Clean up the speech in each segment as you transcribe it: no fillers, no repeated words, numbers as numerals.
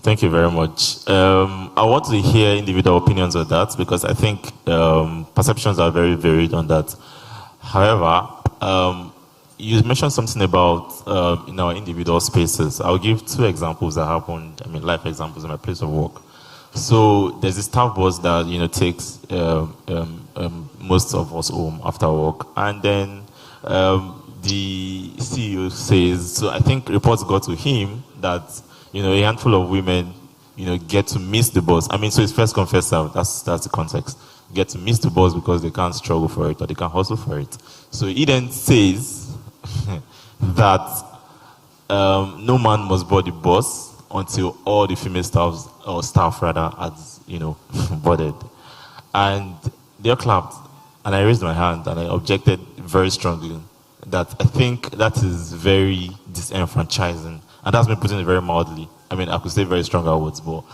Thank you very much. I want to hear individual opinions on that because I think perceptions are very varied on that. However, you mentioned something about in our individual spaces. I'll give two examples that happened, life examples in my place of work. So there's this staff boss that, takes most of us home after work. And then the CEO says, so I think reports got to him that a handful of women, get to miss the bus. So it's first come, first served. That's the context. Get to miss the bus because they can't struggle for it or they can't hustle for it. So he then says that no man must board the bus until all the female staff has, boarded. And they all clapped. And I raised my hand and I objected very strongly that I think that is very disenfranchising. And that's been putting it very mildly. I could say very strong words, but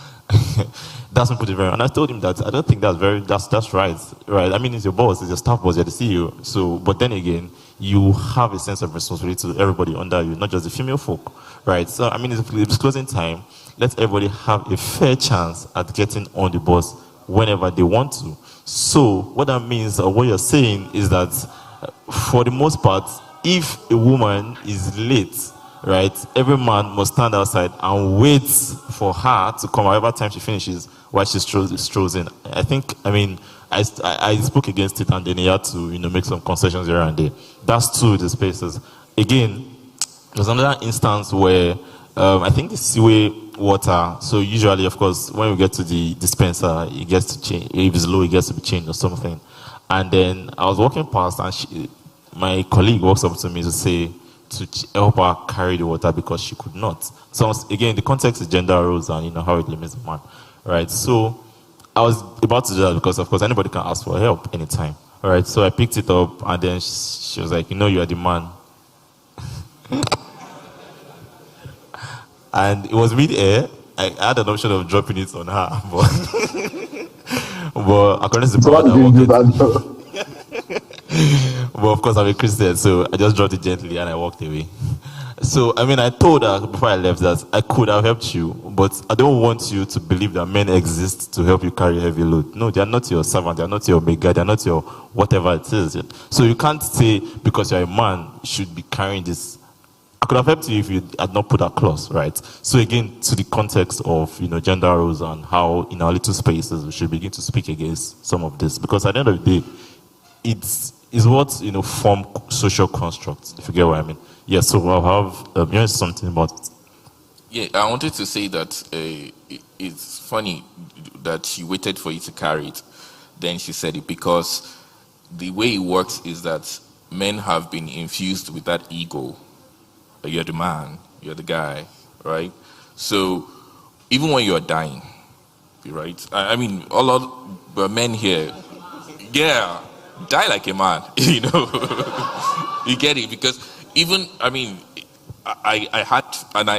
that's been put it very. And I told him that I don't think that's right. Right? It's your boss, it's your staff boss, you're the CEO. So, but then again, you have a sense of responsibility to everybody under you, not just the female folk, right? So, if it's closing time, let everybody have a fair chance at getting on the bus whenever they want to. So, what that means, or what you're saying, is that for the most part, if a woman is late, right, every man must stand outside and wait for her to come however time she finishes while she strolls in. I think, I spoke against it and then he had to, make some concessions here and there. That's two of the spaces. Again, there's another instance where I think the seaway water, so usually, of course, when we get to the dispenser, it gets to change. If it's low, it gets to be changed or something. And then I was walking past and my colleague walks up to me to say, to help her carry the water because she could not. So again, the context is gender roles and how it limits the man, right? So I was about to do that because, of course, anybody can ask for help anytime, all right? So I picked it up and then she was like, you are the man. And it was mid-air. I had an option of dropping it on her, but according to the problem, but of course, I'm a Christian, so I just dropped it gently and I walked away. So, I told her before I left that I could have helped you, but I don't want you to believe that men exist to help you carry a heavy load. No, they are not your servant, they are not your omega, they are not your whatever it is. So you can't say, because you're a man, you should be carrying this. I could have helped you if you had not put that clause, right? So again, to the context of, gender roles and how in our little spaces we should begin to speak against some of this. Because at the end of the day, it's what form social constructs, if you get what I mean. Yeah, so I'll have something about it. Yeah, I wanted to say that it's funny that she waited for you to carry it. Then she said it because the way it works is that men have been infused with that ego. You're the man, you're the guy, right? So even when you're dying, right? All of the men here, yeah, die like a man, You get it? Because even, I had, and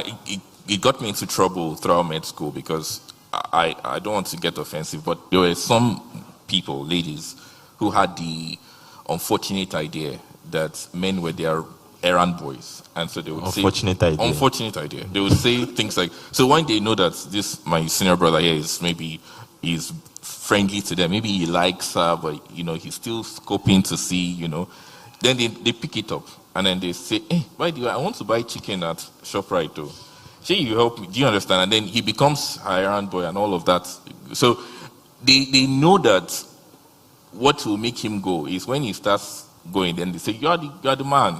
it got me into trouble throughout med school because I don't want to get offensive, but there were some people, ladies, who had the unfortunate idea that men were their errand boys. And so they would unfortunate idea. They would say things like, so when they know that my senior brother here is friendly to them, maybe he likes her, but he's still scoping to see, then they pick it up and then they say, hey, by the way, I want to buy chicken at ShopRite though. Say you help me, do you understand? And then he becomes her errand boy and all of that. So they know that what will make him go is when he starts going, then they say, you're the man,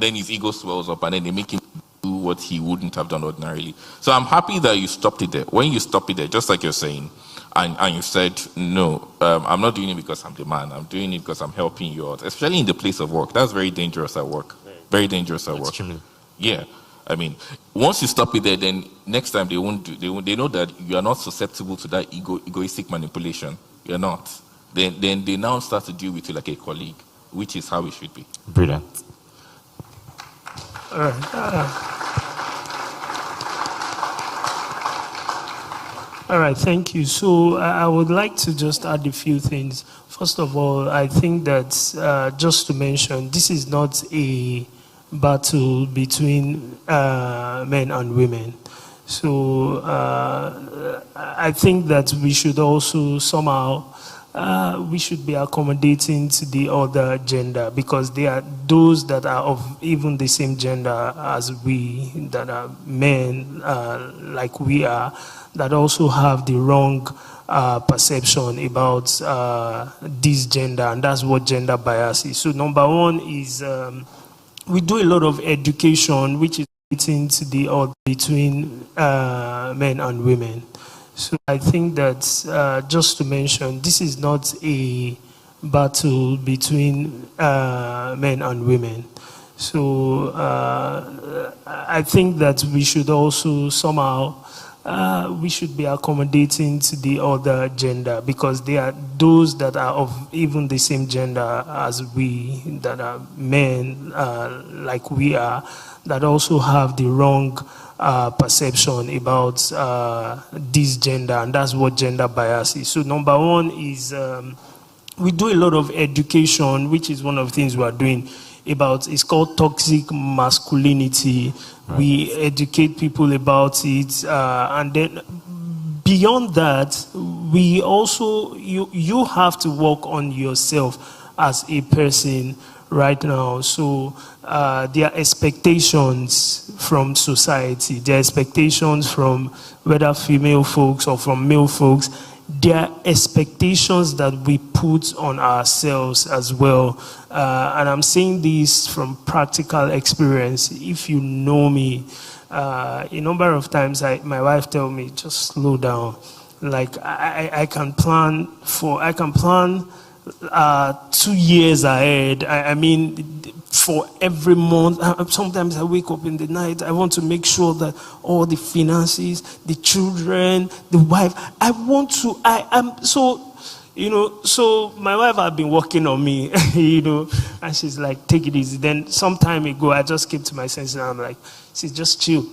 then his ego swells up and then they make him do what he wouldn't have done ordinarily. So I'm happy that you stopped it there. When you stop it there, just like you're saying, and you said, no, I'm not doing it because I'm the man, I'm doing it because I'm helping you out, especially in the place of work. That's very dangerous at work. Very dangerous at work. Extremely. Yeah. Once you stop it there, then next time they know that you are not susceptible to that egoistic manipulation. You're not. Then they now start to deal with you like a colleague, which is how it should be. Brilliant. All right. All right, thank you. So I would like to just add a few things. First of all, I think that just to mention, this is not a battle between men and women. So I think that we should also somehow we should be accommodating to the other gender, because there are those that are of even the same gender as we, that are men like we are, that also have the wrong perception about this gender, and that's what gender bias is. So number one is we do a lot of education, which is to the odds between men and women. So I think that just to mention, this is not a battle between men and women. So I think that we should also somehow we should be accommodating to the other gender, because there are those that are of even the same gender as we, that are men like we are, that also have the wrong perception about this gender, and that's what gender bias is. So number one is we do a lot of education, which is one of the things we are doing about, it's called toxic masculinity. Right. We educate people about it, and then beyond that, we also, you have to work on yourself as a person right now. So there are expectations from society, there are expectations from whether female folks or from male folks. There are expectations that we put on ourselves as well. And I'm saying this from practical experience. If you know me, a number of times my wife tell me, just slow down. Like I can plan 2 years ahead. I mean, for every month. Sometimes I wake up in the night. I want to make sure that all the finances, the children, the wife, I am so, so my wife had been working on me, and she's like, take it easy. Then some time ago, I just came to my senses, and I'm like, see, just chill.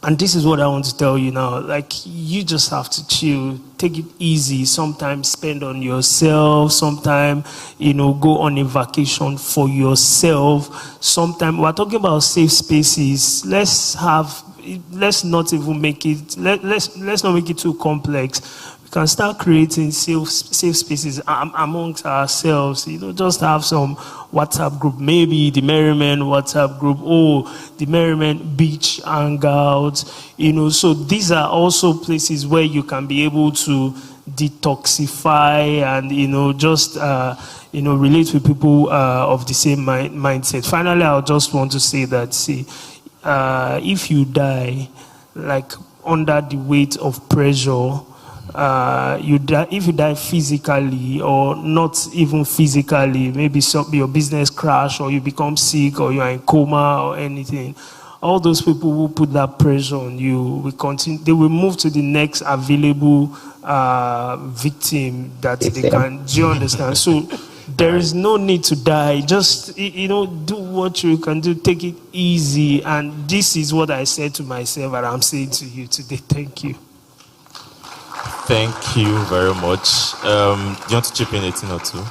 And this is what I want to tell you now. Like, you just have to chill. Take it easy. Sometimes spend on yourself. Sometimes, go on a vacation for yourself. Sometimes, we're talking about safe spaces. Let's not even make it, let's not make it too complex. We can start creating safe spaces amongst ourselves. Just have some WhatsApp group, maybe the Merryman WhatsApp group, the Merryman beach hangout. So these are also places where you can be able to detoxify and just relate with people of the same mindset. Finally, I just want to say that, if you die like under the weight of pressure, if you die physically or not even physically, maybe your business crash or you become sick or you are in coma or anything, all those people who put that pressure on you will continue. They will move to the next available victim that they can. Do you understand? So there is no need to die. Just do what you can do. Take it easy. And this is what I said to myself, and I'm saying to you today. Thank you. Thank you very much. Do you want to chip in 18 or 2?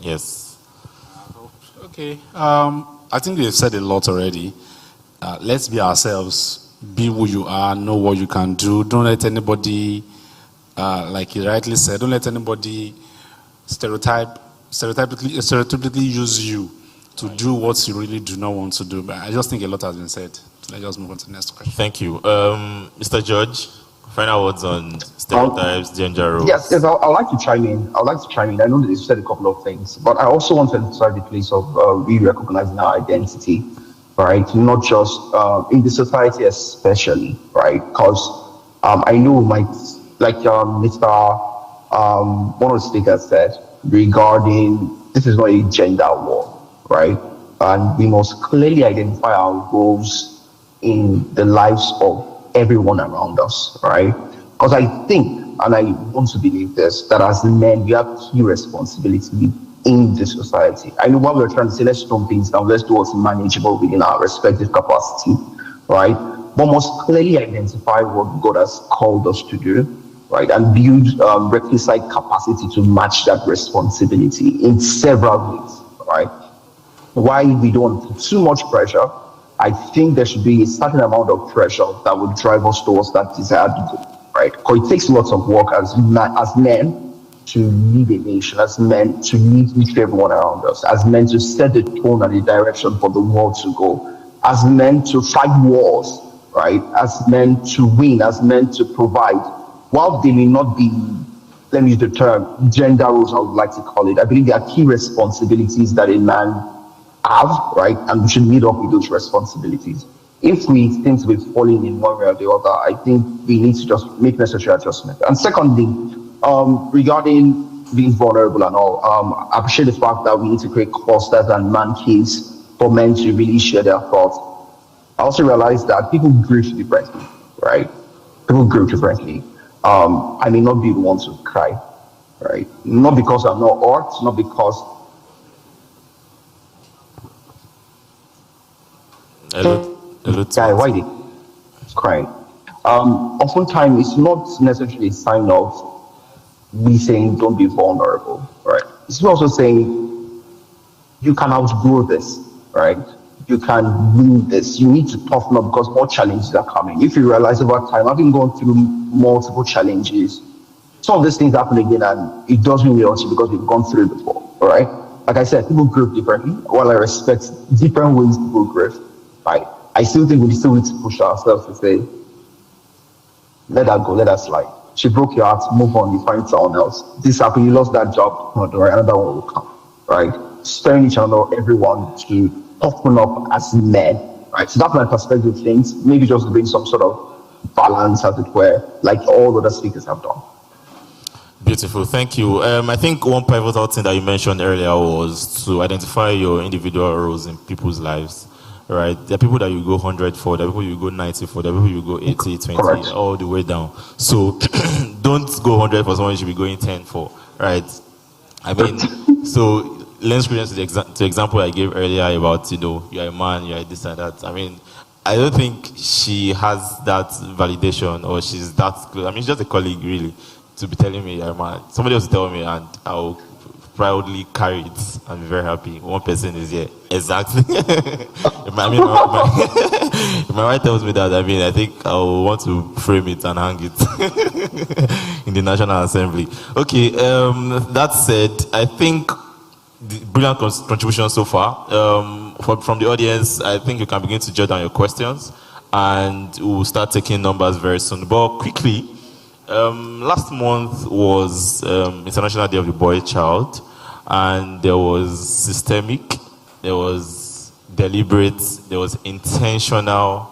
Yes. Okay. I think they've said a lot already. Let's be ourselves. Be who you are. Know what you can do. Don't let anybody, like you rightly said, don't let anybody stereotypically use you to do what you really do not want to do. But I just think a lot has been said. Let's just move on to the next question. Thank you. Mr. George, final words on stereotypes, gender roles. Yes, I'd like to chime in. I know that you said a couple of things, but I also want to emphasize the place of re-recognizing our identity, right? Not just in the society especially, right? Because I know Mr. One of the speakers said regarding this is not a gender war, right? And we must clearly identify our roles in the lives of everyone around us, right? Because I think, and I want to believe this, that as men, we have key responsibility in the society. I know what we're trying to say, let's tone things down, let's do what's manageable within our respective capacity, right? But must clearly identify what God has called us to do, right? And build requisite capacity to match that responsibility in several ways, right? Why we don't put too much pressure, I think there should be a certain amount of pressure that would drive us towards that desired goal, right? Because it takes lots of work as men to lead a nation, as men to lead each and everyone around us, as men to set the tone and the direction for the world to go, as men to fight wars, right? As men to win, as men to provide. While they may not be, let me use the term, gender roles, I would like to call it, I believe there are key responsibilities that a man have, right? And we should meet up with those responsibilities. If we seem to be falling in one way or the other, I think we need to just make necessary adjustments. And secondly, regarding being vulnerable and all, I appreciate the fact that we need to create clusters and man caves for men to really share their thoughts. I also realize that people grieve differently, right? People grieve differently. I may not be the one to cry, right? Not because I'm not hurt, not because. Guy, why they crying? Oftentimes, it's not necessarily a sign of me saying don't be vulnerable, right? It's also saying you can outgrow this, right? You can win this. You need to toughen up because more challenges are coming. If you realize over time, I've been going through multiple challenges. Some of these things happen again, and it doesn't really also because we've gone through it before, all right? Like I said, people grieve differently. While I respect different ways people grieve, right? I still think we still need to push ourselves to say, let that go, let that slide. She broke your heart, move on, you find someone else. This happened, you lost that job, right? Another one will come, right? Sparing each other, everyone to open up as men, right? So that's my perspective of things. Maybe just to bring some sort of balance, as it were, like all other speakers have done. Beautiful, thank you. I think one pivotal thing that you mentioned earlier was to identify your individual roles in people's lives. Right, there are people that you go 100 for, there are people you go 90 for, there are people you go 80, 20, correct, all the way down. So don't go 100 for someone you should be going 10 for, right? I mean, so lens credence to the example I gave earlier about, you're a man, you're this and that. I mean, I don't think she has that validation or she's that close. I mean, she's just a colleague, really, to be telling me you're a man. Somebody else tell me and I'll proudly carry it and be very happy. One person is here. Exactly. If my wife tells me that, I mean, I think I will want to frame it and hang it in the National Assembly. Okay, that said, I think the brilliant contribution so far. From the audience, I think you can begin to jot down your questions and we'll start taking numbers very soon. But quickly, last month was International Day of the Boy Child, and there was systemic, there was deliberate, there was intentional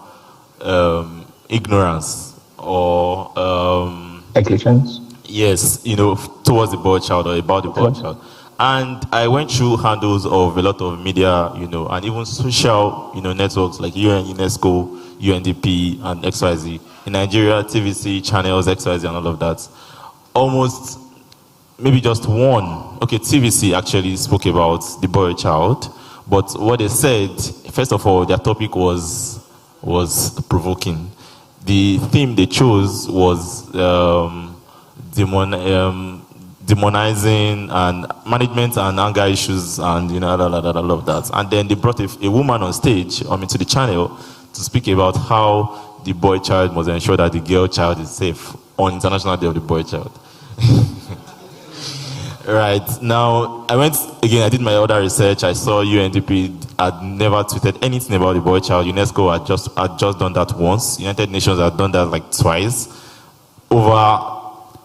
ignorance or negligence. Yes, towards the boy child or about the boy child. And I went through handles of a lot of media, and even social, networks like UN, UNESCO, UNDP, and XYZ. In Nigeria, TVC, channels, XYZ, and all of that. Almost, maybe just one. Okay, TVC actually spoke about the boy child. But what they said, first of all, their topic was provoking. The theme they chose was demonizing and management and anger issues and all of that. And then they brought a woman on stage, to the channel to speak about how the boy child must ensure that the girl child is safe on International Day of the Boy Child. Right, now I did my other research. I saw UNDP had never tweeted anything about the boy child. UNESCO had just done that once. United Nations had done that like twice over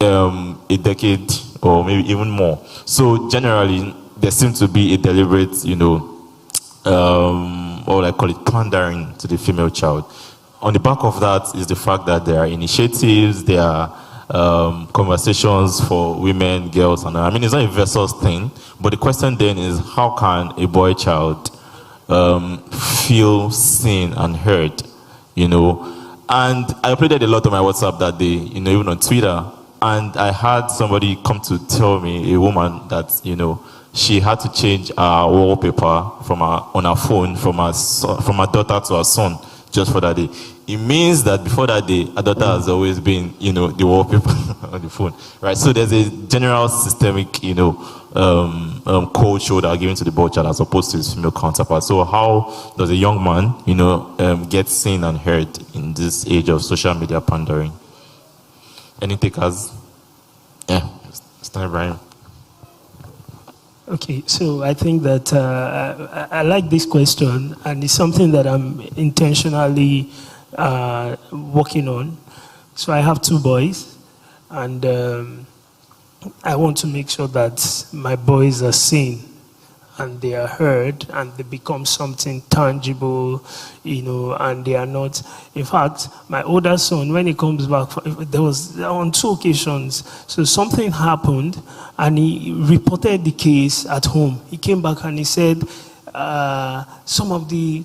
a decade or maybe even more. So generally, there seems to be a deliberate, or I call it pandering to the female child. On the back of that is the fact that there are initiatives, there are conversations for women, girls, and I mean, it's not a versus thing, but the question then is how can a boy child feel seen and heard, And I uploaded a lot on my WhatsApp that day, even on Twitter, and I had somebody come to tell me, a woman, that, she had to change her wallpaper on her phone from her daughter to her son just for that day. It means that before that day, her daughter has always been, the wallpaper on the phone, right? So there's a general systemic, culture that are given to the boy child as opposed to his female counterpart. So how does a young man, get seen and heard in this age of social media pandering? Any takers? Yeah, Mr. Ibrahim. Okay, so I think that I like this question, and it's something that I'm intentionally working on. So I have 2 boys, and I want to make sure that my boys are seen and they are heard and they become something tangible, and they are not. In fact, my older son, when he comes back, there was on 2 occasions, so something happened and he reported the case at home. He came back and he said, some of the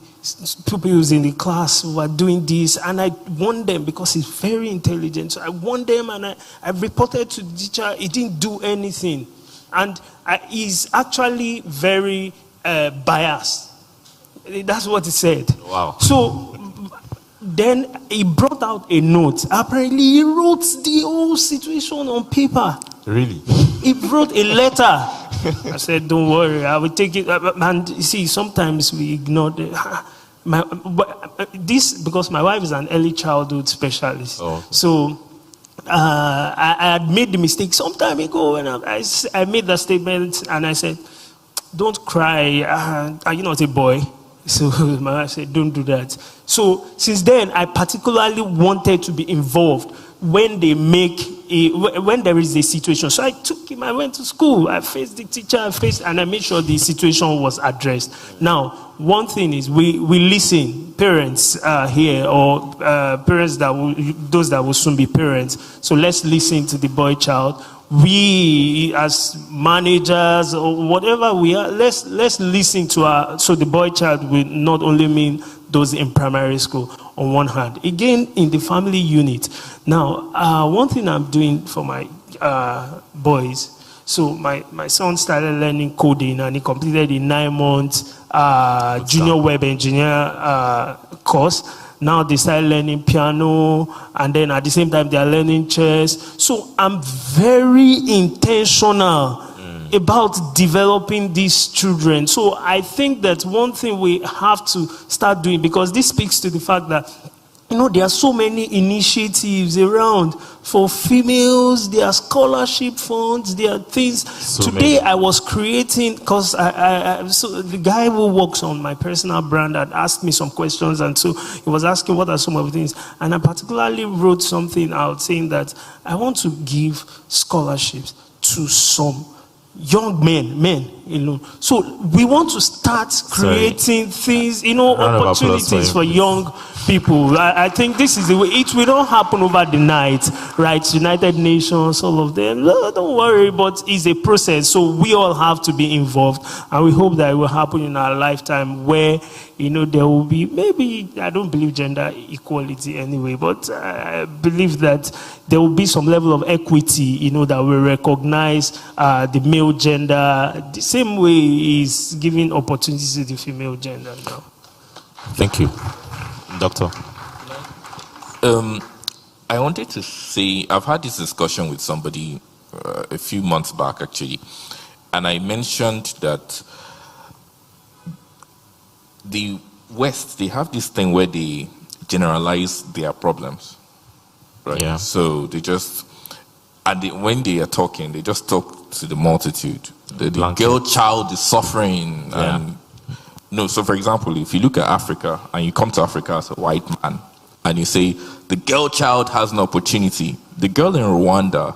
pupils in the class were doing this, and I warned them because he's very intelligent. So I warned them and I reported to the teacher. He didn't do anything. And he's actually very biased. That's what he said. Wow. So then he brought out a note. Apparently, he wrote the whole situation on paper. Really? He wrote a letter. I said, don't worry, I will take it. And you see, sometimes we ignore this because my wife is an early childhood specialist. Oh, okay. So I had made the mistake some time ago when I made that statement and I said, don't cry. Are you not a boy? So my wife said, don't do that. So since then, I particularly wanted to be involved when they when there is a situation. So I took him, I went to school, I faced the teacher, and I made sure the situation was addressed. Now, one thing is we listen, parents here, or parents those that will soon be parents. So let's listen to the boy child. We as managers or whatever we are, let's listen to so the boy child will not only mean those in primary school on one hand. Again, in the family unit. Now, one thing I'm doing for my boys, so my son started learning coding and he completed a 9-month junior web engineer course. Now they start learning piano, and then at the same time they are learning chess. So I'm very intentional about developing these children. So I think that one thing we have to start doing, because this speaks to the fact that there are so many initiatives around for females. There are scholarship funds. There are things. Today I was creating, because so the guy who works on my personal brand had asked me some questions, and so he was asking what are some of the things. And I particularly wrote something out saying that I want to give scholarships to some young men alone. So we want to start creating things, opportunities for young people. I think this is the way. It will not happen over the night, right? United Nations, all of them. No, don't worry, but it's a process. So we all have to be involved, and we hope that it will happen in our lifetime where, there will be, maybe, I don't believe gender equality anyway, but I believe that there will be some level of equity, that will recognize the male gender the same way is giving opportunities to the female gender now. Thank you. Doctor? I wanted to say, I've had this discussion with somebody a few months back, actually, and I mentioned that the West, they have this thing where they generalize their problems, right? Yeah. So they just, when they are talking, they just talk to the multitude. The girl child is suffering. Yeah. So for example, if you look at Africa and you come to Africa as a white man and you say, the girl child has an opportunity, the girl in Rwanda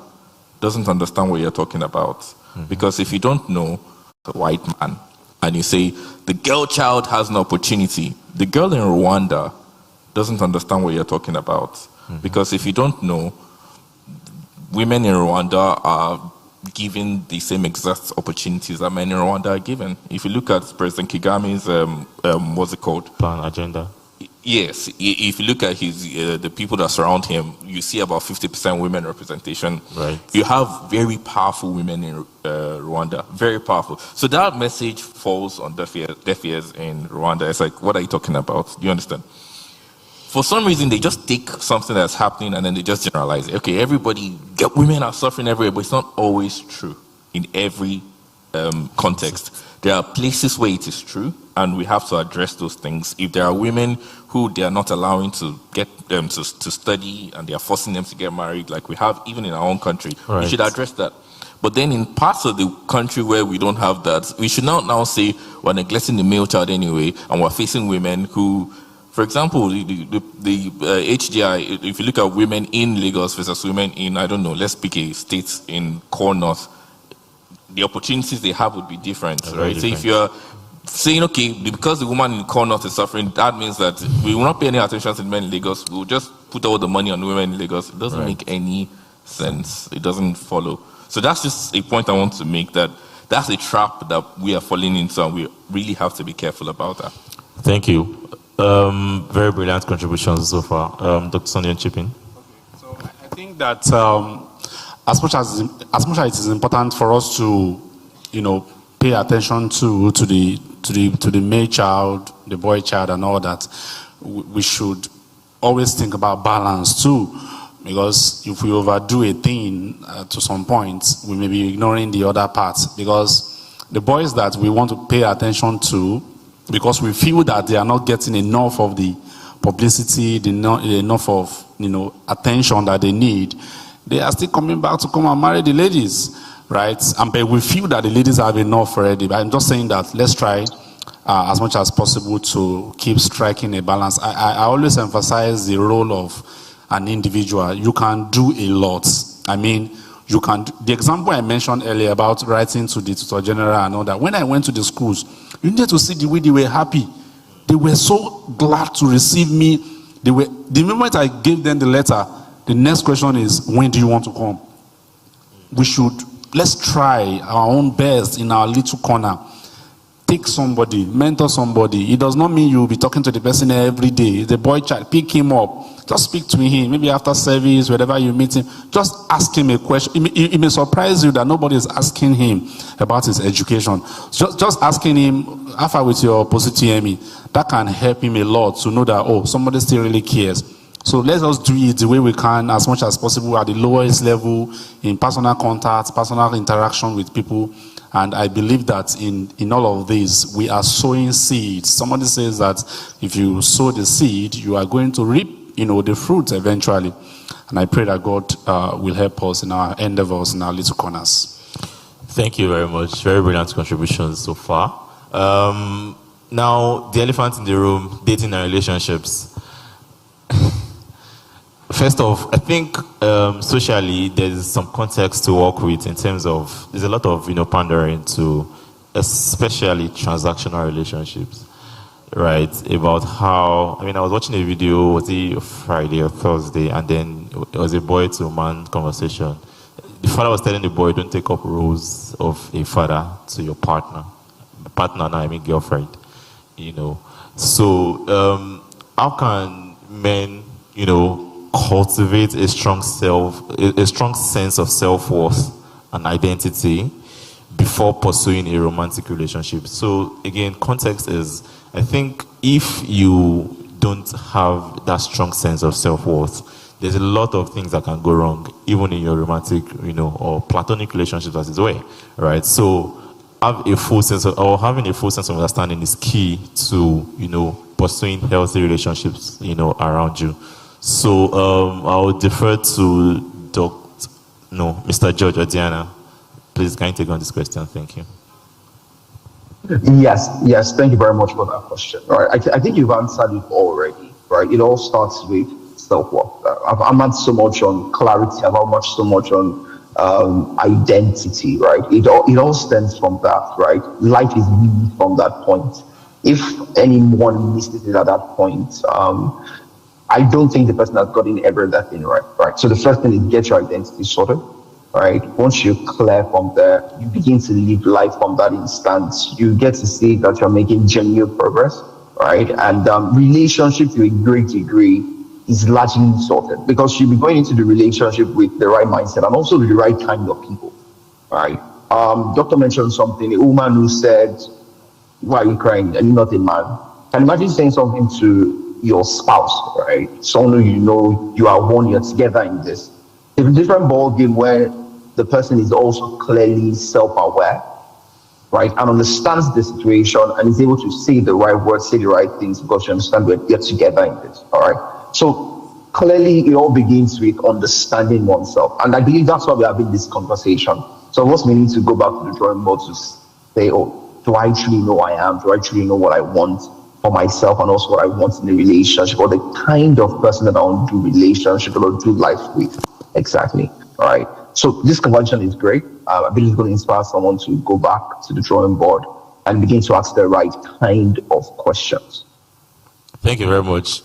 doesn't understand what you're talking about. Mm-hmm. Because if you don't know, a white man, and you say, the girl child has an opportunity, the girl in Rwanda doesn't understand what you're talking about. Mm-hmm. Because if you don't know, women in Rwanda are given the same exact opportunities that men in Rwanda are given. If you look at President Kagame's, what's it called? Plan agenda. Yes. If you look at his the people that surround him, you see about 50% women representation. Right. You have very powerful women in Rwanda. Very powerful. So that message falls on deaf ears in Rwanda. It's like, what are you talking about? Do you understand? For some reason, they just take something that's happening and then they just generalize it. Okay, women are suffering everywhere, but it's not always true in every context. There are places where it is true, and we have to address those things. If there are women who they are not allowing to get them to study and they are forcing them to get married, like we have even in our own country, we should address that. But then in parts of the country where we don't have that, we should not now say we're neglecting the male child anyway, and we're facing women who, for example, the HDI, if you look at women in Lagos versus women in, I don't know, let's pick a state in Core North, the opportunities they have would be different, right? So if you're saying, okay, because the woman in Core North is suffering, that means that we will not pay any attention to the men in Lagos, we'll just put all the money on women in Lagos. It doesn't make any sense. It doesn't follow. So that's just a point I want to make, that that's a trap that we are falling into, and we really have to be careful about that. Thank you. Very brilliant contributions so far. Dr. Sonny Chipping. So I think that as much as it is important for us to, pay attention to the male child, the boy child, and all that, we should always think about balance too. Because if we overdo a thing to some point, we may be ignoring the other parts. Because the boys that we want to pay attention to, because we feel that they are not getting enough of the publicity, enough of attention that they need, they are still coming back to come and marry the ladies, right? And but we feel that the ladies have enough already. But I'm just saying that let's try as much as possible to keep striking a balance. I always emphasize the role of an individual. You can do a lot. I mean, you can. The example I mentioned earlier about writing to the Tutor General and all that. When I went to the schools, you need to see the way they were happy. They were so glad to receive me. The moment I gave them the letter, the next question is, when do you want to come? Let's try our own best in our little corner. Take somebody, mentor somebody. It does not mean you'll be talking to the person every day. The boy child, pick him up. Just speak to him. Maybe after service, wherever you meet him, just ask him a question. It may surprise you that nobody is asking him about his education. Just asking him, how far with your post-TME, that can help him a lot to know that, somebody still really cares. So let's just do it the way we can, as much as possible, at the lowest level, in personal contact, personal interaction with people. And I believe that in all of this, we are sowing seeds. Somebody says that if you sow the seed, you are going to reap, the fruit eventually. And I pray that God will help us in our endeavors, in our little corners. Thank you very much. Very brilliant contributions so far. Now, the elephant in the room, dating and relationships. First off, I think socially there's some context to work with in terms of, there's a lot of, pandering to especially transactional relationships, right? About how, I was watching a video, was it Friday or Thursday, and then it was a boy to man conversation. The father was telling the boy, don't take up roles of a father to your partner. Partner, now I mean girlfriend, So, how can men, cultivate a strong sense of self-worth and identity before pursuing a romantic relationship? So again, context is, I think if you don't have that strong sense of self-worth, there's a lot of things that can go wrong, even in your romantic, or platonic relationships as it were, right? So having a full sense of understanding is key to, pursuing healthy relationships, around you. So I'll defer to Mr. George or Diana. Please, can you take on this question? Thank you. Yes. Thank you very much for that question. All right, I think you've answered it already. Right, it all starts with self-worth. I'm not so much on clarity. I'm not so much on identity. Right, it all stems from that. Right, life is really from that point. If anyone misses it at that point, I don't think the person has gotten everything right? So the first thing is get your identity sorted, right? Once you're clear from there, you begin to live life from that instance. You get to see that you're making genuine progress, right? And relationship to a great degree is largely sorted because you'll be going into the relationship with the right mindset and also with the right kind of people, right? Doctor mentioned something, a woman who said, why are you crying? And you're not a man. Can you imagine saying something to your spouse, right? Someone who you are one, you're together in this. It's a different ball game where the person is also clearly self-aware, right, and understands the situation and is able to say the right words, say the right things because you understand we're together in this. All right. So clearly, it all begins with understanding oneself, and I believe that's why we're having this conversation. So, what's meaning to go back to the drawing board to say, oh, do I truly know I am? Do I truly know what I want for myself and also what I want in a relationship, or the kind of person that I want to do relationship or do life with? Exactly. All right. So this convention is great. I believe it's going to inspire someone to go back to the drawing board and begin to ask the right kind of questions. Thank you very much.